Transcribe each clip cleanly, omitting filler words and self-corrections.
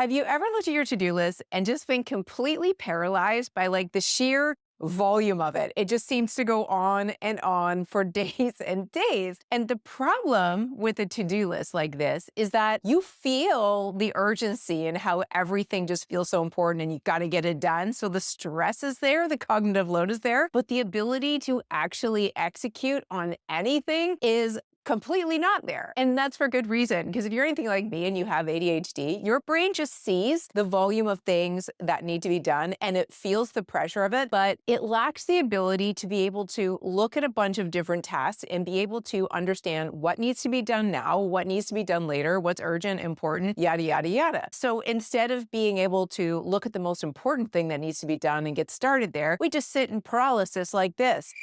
Have you ever looked at your to-do list and just been completely paralyzed by like the sheer volume of it? It just seems to go on for days and days. And the problem with a to-do list like this is that you feel the urgency and how everything just feels so important and you got to get it done. So the stress is there, the cognitive load is there, but the ability to actually execute on anything is completely not there. And that's for good reason. Because if you're anything like me and you have ADHD, your brain just sees the volume of things that need to be done and it feels the pressure of it, but it lacks the ability to be able to look at a bunch of different tasks and be able to understand what needs to be done now, what needs to be done later, what's urgent, important, yada, yada, yada. So instead of being able to look at the most important thing that needs to be done and get started there, we just sit in paralysis like this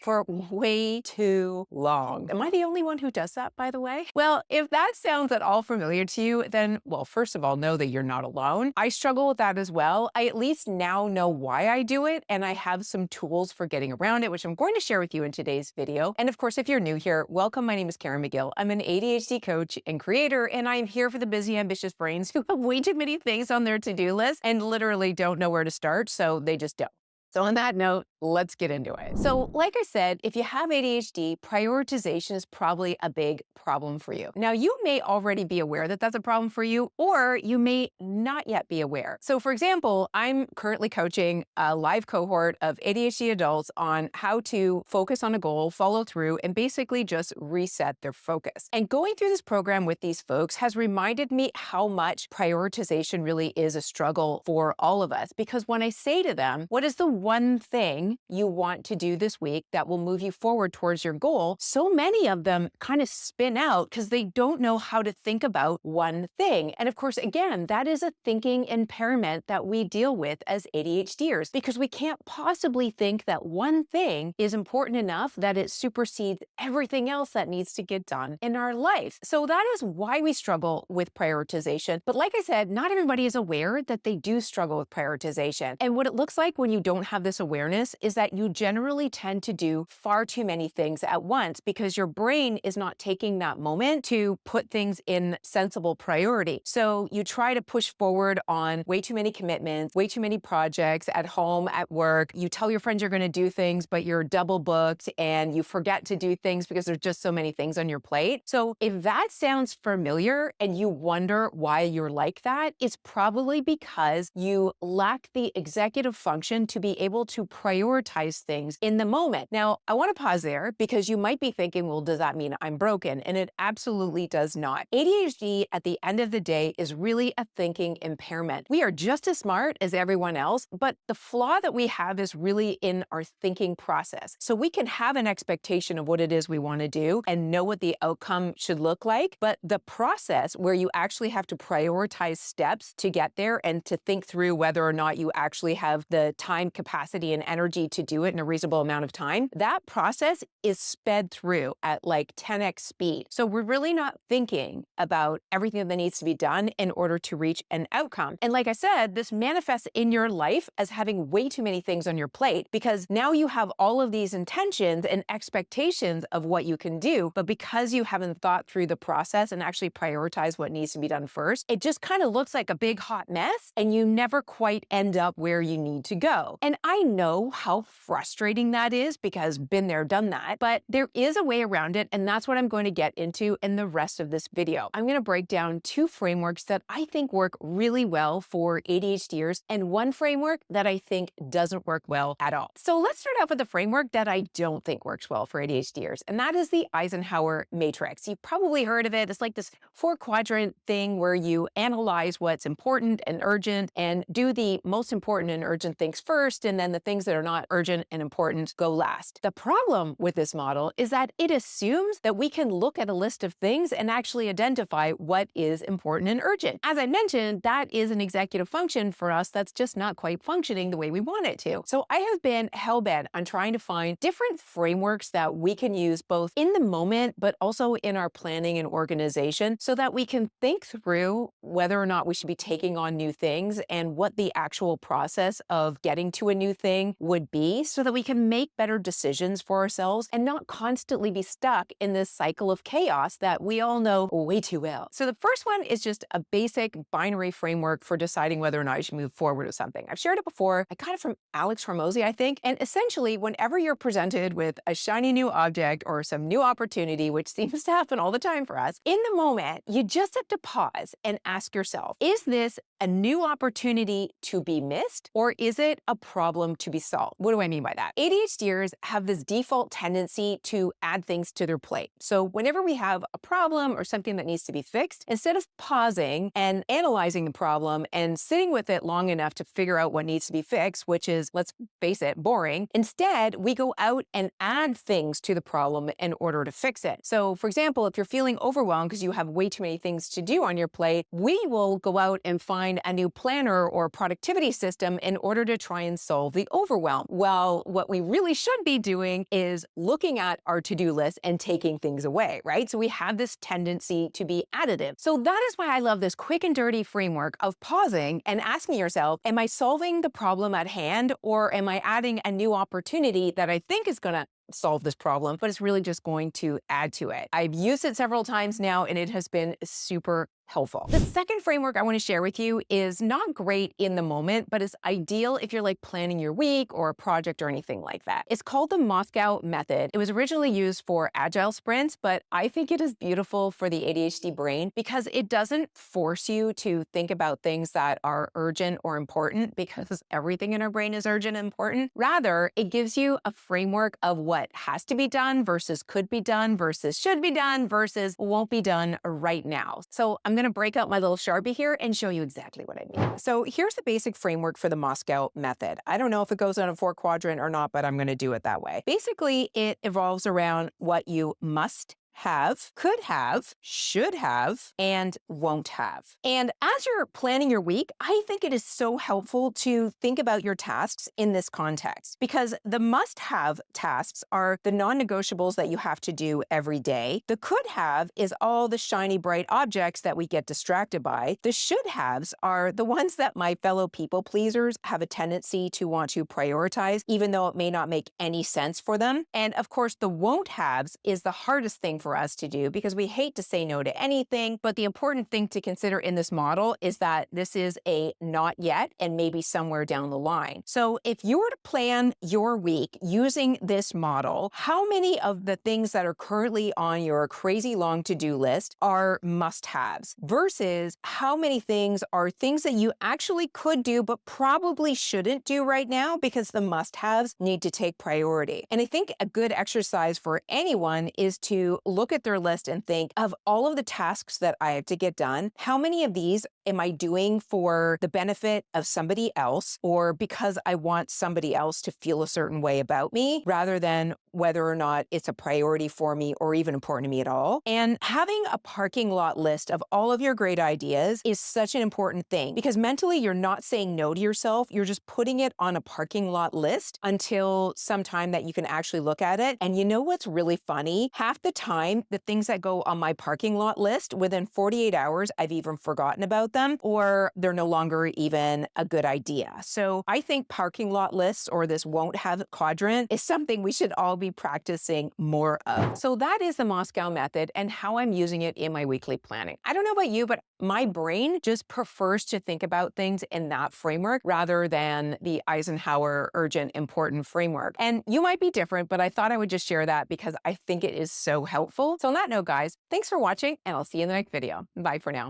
for way too long. Am I the only one who does that, by the way? Well, if that sounds at all familiar to you, then, well, first of all, know that you're not alone. I struggle with that as well. I at least now know why I do it, and I have some tools for getting around it, which I'm going to share with you in today's video. And of course, if you're new here, welcome. My name is Karen McGill. I'm an ADHD coach and creator, and I'm here for the busy, ambitious brains who have way too many things on their to-do list and literally don't know where to start, so they just don't. So on that note, let's get into it. So like I said, if you have ADHD, prioritization is probably a big problem for you. Now, you may already be aware that that's a problem for you, or you may not yet be aware. So for example, I'm currently coaching a live cohort of ADHD adults on how to focus on a goal, follow through, and basically just reset their focus. And going through this program with these folks has reminded me how much prioritization really is a struggle for all of us. Because when I say to them, what is the one thing you want to do this week that will move you forward towards your goal, so many of them kind of spin out because they don't know how to think about one thing. And of course, again, that is a thinking impairment that we deal with as ADHDers because we can't possibly think that one thing is important enough that it supersedes everything else that needs to get done in our life. So that is why we struggle with prioritization. But like I said, not everybody is aware that they do struggle with prioritization. And what it looks like when you don't have this awareness is that you generally tend to do far too many things at once because your brain is not taking that moment to put things in sensible priority. So you try to push forward on way too many commitments, way too many projects at home, at work. You tell your friends you're going to do things, but you're double booked and you forget to do things because there's just so many things on your plate. So if that sounds familiar and you wonder why you're like that, it's probably because you lack the executive function to be able to prioritize things in the moment. Now, I want to pause there because you might be thinking, well, does that mean I'm broken? And it absolutely does not. ADHD at the end of the day is really a thinking impairment. We are just as smart as everyone else, but the flaw that we have is really in our thinking process. So we can have an expectation of what it is we want to do and know what the outcome should look like, but the process where you actually have to prioritize steps to get there and to think through whether or not you actually have the time, capacity, and energy to do it in a reasonable amount of time, that process is sped through at like 10x speed. So we're really not thinking about everything that needs to be done in order to reach an outcome. And like I said, this manifests in your life as having way too many things on your plate because now you have all of these intentions and expectations of what you can do, but because you haven't thought through the process and actually prioritize what needs to be done first, it just kind of looks like a big hot mess and you never quite end up where you need to go. And I know how frustrating that is because been there, done that, but there is a way around it. And that's what I'm going to get into in the rest of this video. I'm going to break down two frameworks that I think work really well for ADHDers and one framework that I think doesn't work well at all. So let's start off with the framework that I don't think works well for ADHDers. And that is the Eisenhower matrix. You've probably heard of it. It's like this 4-quadrant thing where you analyze what's important and urgent and do the most important and urgent things first, and then the things that are not urgent and important go last. The problem with this model is that it assumes that we can look at a list of things and actually identify what is important and urgent. As I mentioned, that is an executive function for us that's just not quite functioning the way we want it to. So I have been hell-bent on trying to find different frameworks that we can use both in the moment, but also in our planning and organization so that we can think through whether or not we should be taking on new things and what the actual process of getting to a new thing would be so that we can make better decisions for ourselves and not constantly be stuck in this cycle of chaos that we all know way too well. So the first one is just a basic binary framework for deciding whether or not you should move forward with something. I've shared it before. I got it from Alex Hormozy, I think. And essentially, whenever you're presented with a shiny new object or some new opportunity, which seems to happen all the time for us, in the moment, you just have to pause and ask yourself, is this a new opportunity to be missed, or is it a problem to be solved? What do I mean by that? ADHDers have this default tendency to add things to their plate. So whenever we have a problem or something that needs to be fixed, instead of pausing and analyzing the problem and sitting with it long enough to figure out what needs to be fixed, which is, let's face it, boring, instead, we go out and add things to the problem in order to fix it. So for example, if you're feeling overwhelmed because you have way too many things to do on your plate, we will go out and find a new planner or productivity system in order to try and solve the overwhelm. Well, what we really should be doing is looking at our to-do list and taking things away, right? So we have this tendency to be additive. So that is why I love this quick and dirty framework of pausing and asking yourself, am I solving the problem at hand, or am I adding a new opportunity that I think is going to solve this problem, but it's really just going to add to it. I've used it several times now, and it has been super helpful. The second framework I want to share with you is not great in the moment, but is ideal if you're like planning your week or a project or anything like that. It's called the Moscow method. It was originally used for agile sprints, but I think it is beautiful for the ADHD brain because it doesn't force you to think about things that are urgent or important, because everything in our brain is urgent and important. Rather, it gives you a framework of what has to be done versus could be done versus should be done versus won't be done right now. So I'm going to break out my little Sharpie here and show you exactly what I mean. So here's the basic framework for the Moscow method. I don't know if it goes on a 4-quadrant or not, but I'm going to do it that way. Basically, it evolves around what you must have, could have, should have, and won't have. And as you're planning your week, I think it is so helpful to think about your tasks in this context, because the must-have tasks are the non-negotiables that you have to do every day. The could-have is all the shiny, bright objects that we get distracted by. The should-haves are the ones that my fellow people pleasers have a tendency to want to prioritize, even though it may not make any sense for them. And of course, the won't-haves is the hardest thing for us to do because we hate to say no to anything. But the important thing to consider in this model is that this is a not yet and maybe somewhere down the line. So if you were to plan your week using this model, how many of the things that are currently on your crazy long to-do list are must-haves versus how many things are things that you actually could do but probably shouldn't do right now because the must-haves need to take priority? And I think a good exercise for anyone is to look at their list and think of all of the tasks that I have to get done. How many of these am I doing for the benefit of somebody else or because I want somebody else to feel a certain way about me rather than whether or not it's a priority for me or even important to me at all? And having a parking lot list of all of your great ideas is such an important thing because mentally you're not saying no to yourself. You're just putting it on a parking lot list until some time that you can actually look at it. And you know what's really funny? Half the time, the things that go on my parking lot list, within 48 hours, I've even forgotten about them or they're no longer even a good idea. So I think parking lot lists or this won't have quadrant is something we should all be practicing more of. So that is the Moscow method and how I'm using it in my weekly planning. I don't know about you, but my brain just prefers to think about things in that framework rather than the Eisenhower urgent important framework. And you might be different, but I thought I would just share that because I think it is so helpful. So on that note, guys, thanks for watching and I'll see you in the next video. Bye for now.